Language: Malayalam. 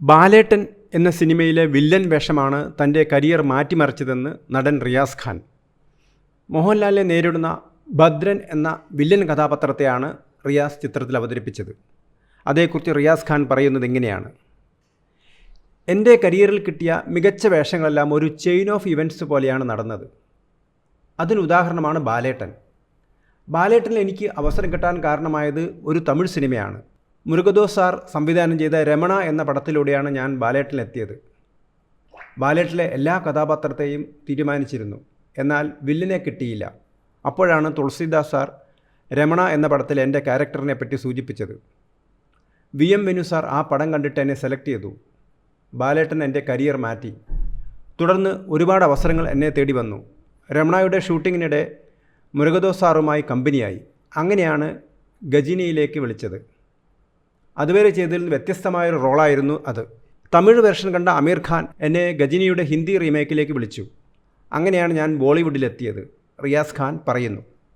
ബാലേട്ടൻ എന്ന സിനിമയിലെ വില്ലൻ വേഷമാണ് തൻ്റെ കരിയർ മാറ്റിമറിച്ചതെന്ന് നടൻ റിയാസ് ഖാൻ. മോഹൻലാലിനെ നേരിടുന്ന ഭദ്രൻ എന്ന വില്ലൻ കഥാപാത്രത്തെയാണ് റിയാസ് ചിത്രത്തിൽ അവതരിപ്പിച്ചത്. അതേക്കുറിച്ച് റിയാസ് ഖാൻ പറയുന്നത് ഇങ്ങനെയാണ്: എൻ്റെ കരിയറിൽ കിട്ടിയ മികച്ച വേഷങ്ങളെല്ലാം ഒരു ചെയിൻ ഓഫ് ഇവൻറ്റ്സ് പോലെയാണ് നടന്നത്. അതിനുദാഹരണമാണ് ബാലേട്ടൻ. ബാലേട്ടനിൽ എനിക്ക് അവസരം കിട്ടാൻ കാരണമായത് ഒരു തമിഴ് സിനിമയാണ്. മുരുകദോസ് സാർ സംവിധാനം ചെയ്ത രമണ എന്ന പടത്തിലൂടെയാണ് ഞാൻ ബാലേട്ടനിലെത്തിയത്. ബാലേട്ടനിലെ എല്ലാ കഥാപാത്രത്തെയും തീരുമാനിച്ചിരുന്നു, എന്നാൽ വില്ലിനെ കിട്ടിയില്ല. അപ്പോഴാണ് തുളസീദാസ് സാർ രമണ എന്ന പടത്തിൽ എൻ്റെ ക്യാരക്ടറിനെ പറ്റി സൂചിപ്പിച്ചത്. VM വേണു സാർ ആ പടം കണ്ടിട്ട് എന്നെ സെലക്ട് ചെയ്തു. ബാലേട്ടൻ എൻ്റെ കരിയർ മാറ്റി. തുടർന്ന് ഒരുപാട് അവസരങ്ങൾ എന്നെ തേടി വന്നു. രമണയുടെ ഷൂട്ടിങ്ങിനിടെ മുരുകദോസ് സാറുമായി കമ്പനിയായി. അങ്ങനെയാണ് ഗജിനിയിലേക്ക് വിളിച്ചത്. അതുവരെ ചെയ്തതിൽ നിന്ന് വ്യത്യസ്തമായൊരു റോളായിരുന്നു അത്. തമിഴ് വെർഷൻ കണ്ട അമീർ ഖാൻ എന്നെ ഗജിനിയുടെ ഹിന്ദി റീമേക്കിലേക്ക് വിളിച്ചു. അങ്ങനെയാണ് ഞാൻ ബോളിവുഡിലെത്തിയത്, റിയാസ് ഖാൻ പറയുന്നു.